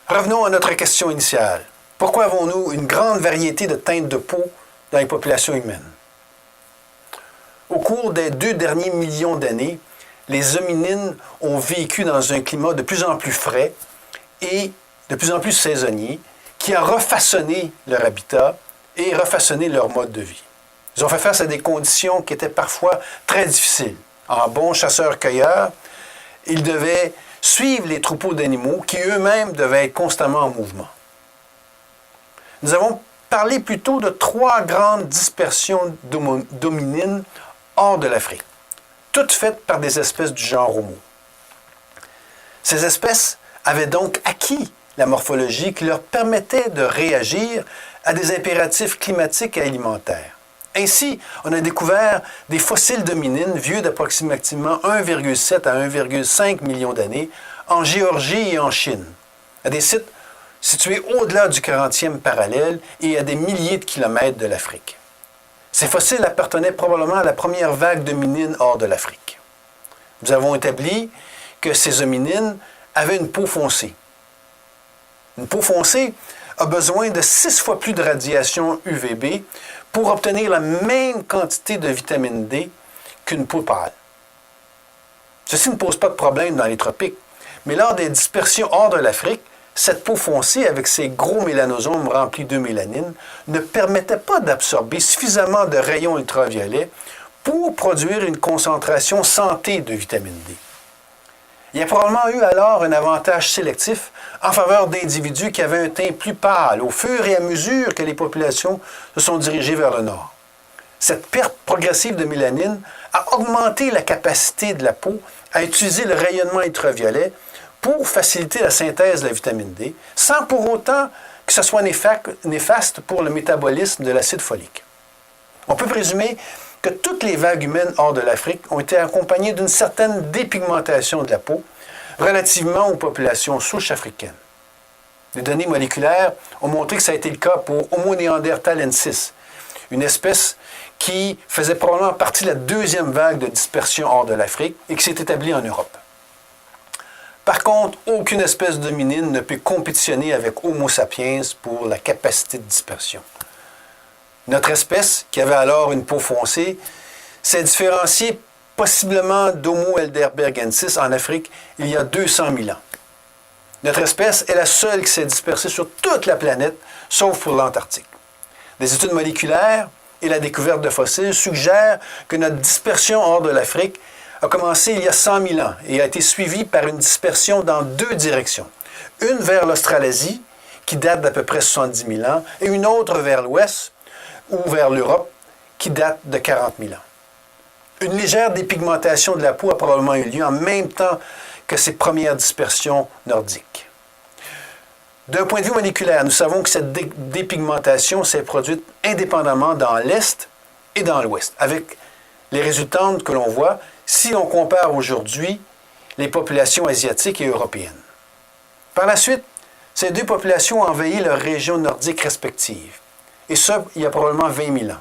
Revenons à notre question initiale. Pourquoi avons-nous une grande variété de teintes de peau dans les populations humaines? Au cours des 2 derniers millions d'années, les hominines ont vécu dans un climat de plus en plus frais et de plus en plus saisonnier qui a refaçonné leur habitat et refaçonné leur mode de vie. Ils ont fait face à des conditions qui étaient parfois très difficiles. En bons chasseurs-cueilleurs, ils devaient suivre les troupeaux d'animaux qui eux-mêmes devaient être constamment en mouvement. Nous avons parlé plutôt de 3 grandes dispersions d'hominines hors de l'Afrique, toutes faites par des espèces du genre Homo. Ces espèces avaient donc acquis la morphologie qui leur permettait de réagir à des impératifs climatiques et alimentaires. Ainsi, on a découvert des fossiles d'hominines vieux d'approximativement 1,7 à 1,5 million d'années en Géorgie et en Chine, à des sites situés au-delà du 40e parallèle et à des milliers de kilomètres de l'Afrique. Ces fossiles appartenaient probablement à la première vague d'hominines hors de l'Afrique. Nous avons établi que ces hominines avaient une peau foncée. Une peau foncée a besoin de 6 fois plus de radiation UVB pour obtenir la même quantité de vitamine D qu'une peau pâle. Ceci ne pose pas de problème dans les tropiques, mais lors des dispersions hors de l'Afrique, cette peau foncée avec ses gros mélanosomes remplis de mélanine ne permettait pas d'absorber suffisamment de rayons ultraviolets pour produire une concentration santé de vitamine D. Il y a probablement eu alors un avantage sélectif en faveur d'individus qui avaient un teint plus pâle au fur et à mesure que les populations se sont dirigées vers le nord. Cette perte progressive de mélanine a augmenté la capacité de la peau à utiliser le rayonnement ultraviolet pour faciliter la synthèse de la vitamine D, sans pour autant que ce soit néfaste pour le métabolisme de l'acide folique. On peut présumer que toutes les vagues humaines hors de l'Afrique ont été accompagnées d'une certaine dépigmentation de la peau relativement aux populations souches africaines. Les données moléculaires ont montré que ça a été le cas pour Homo neanderthalensis, une espèce qui faisait probablement partie de la 2e vague de dispersion hors de l'Afrique et qui s'est établie en Europe. Par contre, aucune espèce d'hominine ne peut compétitionner avec Homo sapiens pour la capacité de dispersion. Notre espèce, qui avait alors une peau foncée, s'est différenciée possiblement d'Homo heidelbergensis en Afrique il y a 200 000 ans. Notre espèce est la seule qui s'est dispersée sur toute la planète, sauf pour l'Antarctique. Des études moléculaires et la découverte de fossiles suggèrent que notre dispersion hors de l'Afrique a commencé il y a 100 000 ans et a été suivie par une dispersion dans 2 directions. Une vers l'Australasie, qui date d'à peu près 70 000 ans, et une autre vers l'ouest, ou vers l'Europe, qui date de 40 000 ans. Une légère dépigmentation de la peau a probablement eu lieu en même temps que ces premières dispersions nordiques. D'un point de vue moléculaire, nous savons que cette dépigmentation s'est produite indépendamment dans l'Est et dans l'Ouest, avec les résultantes que l'on voit si on compare aujourd'hui les populations asiatiques et européennes. Par la suite, ces 2 populations ont envahi leurs régions nordiques respectives, et ça, il y a probablement 20 000 ans.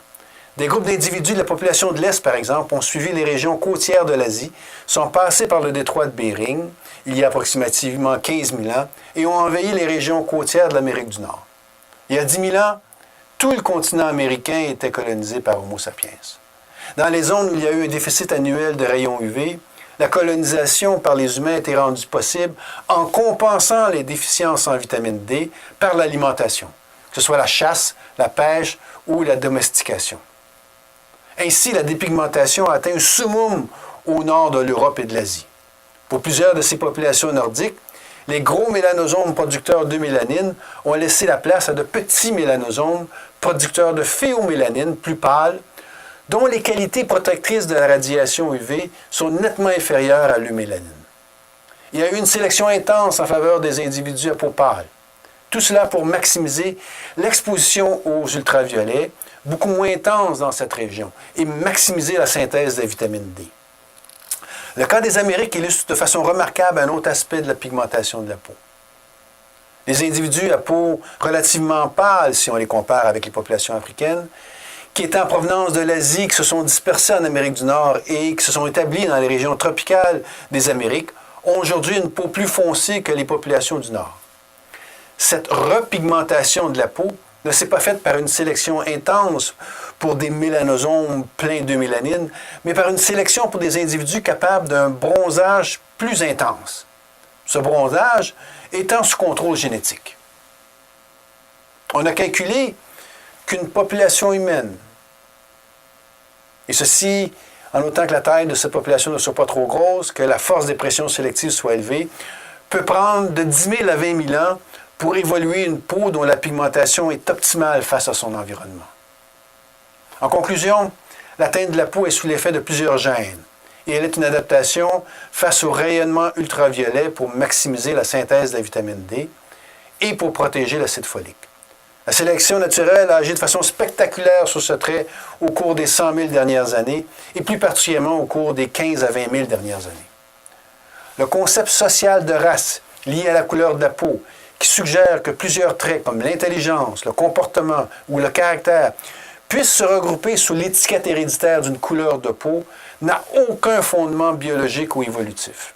Des groupes d'individus de la population de l'Est, par exemple, ont suivi les régions côtières de l'Asie, sont passés par le détroit de Bering, il y a approximativement 15 000 ans, et ont envahi les régions côtières de l'Amérique du Nord. Il y a 10 000 ans, tout le continent américain était colonisé par Homo sapiens. Dans les zones où il y a eu un déficit annuel de rayons UV, la colonisation par les humains a été rendue possible en compensant les déficiences en vitamine D par l'alimentation, que ce soit la chasse, la pêche ou la domestication. Ainsi, la dépigmentation a atteint un summum au nord de l'Europe et de l'Asie. Pour plusieurs de ces populations nordiques, les gros mélanosomes producteurs de mélanine ont laissé la place à de petits mélanosomes producteurs de phéomélanine plus pâles, dont les qualités protectrices de la radiation UV sont nettement inférieures à l'eumélanine. Il y a eu une sélection intense en faveur des individus à peau pâle. Tout cela pour maximiser l'exposition aux ultraviolets, beaucoup moins intense dans cette région, et maximiser la synthèse de la vitamine D. Le cas des Amériques illustre de façon remarquable un autre aspect de la pigmentation de la peau. Les individus à peau relativement pâle, si on les compare avec les populations africaines, qui étaient en provenance de l'Asie, qui se sont dispersés en Amérique du Nord et qui se sont établis dans les régions tropicales des Amériques, ont aujourd'hui une peau plus foncée que les populations du Nord. cette repigmentation de la peau ne s'est pas faite par une sélection intense pour des mélanosomes pleins de mélanine, mais par une sélection pour des individus capables d'un bronzage plus intense. Ce bronzage étant sous contrôle génétique. On a calculé qu'une population humaine, et ceci en autant que la taille de cette population ne soit pas trop grosse, que la force des pressions sélectives soit élevée, peut prendre de 10 000 à 20 000 ans pour évoluer une peau dont la pigmentation est optimale face à son environnement. En conclusion, la teinte de la peau est sous l'effet de plusieurs gènes et elle est une adaptation face au rayonnement ultraviolet pour maximiser la synthèse de la vitamine D et pour protéger l'acide folique. La sélection naturelle a agi de façon spectaculaire sur ce trait au cours des 100 000 dernières années et plus particulièrement au cours des 15 à 20 000 dernières années. Le concept social de race lié à la couleur de la peau qui suggère que plusieurs traits comme l'intelligence, le comportement ou le caractère puissent se regrouper sous l'étiquette héréditaire d'une couleur de peau n'a aucun fondement biologique ou évolutif.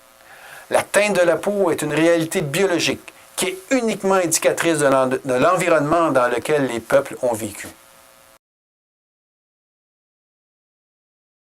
La teinte de la peau est une réalité biologique qui est uniquement indicatrice de l'environnement dans lequel les peuples ont vécu.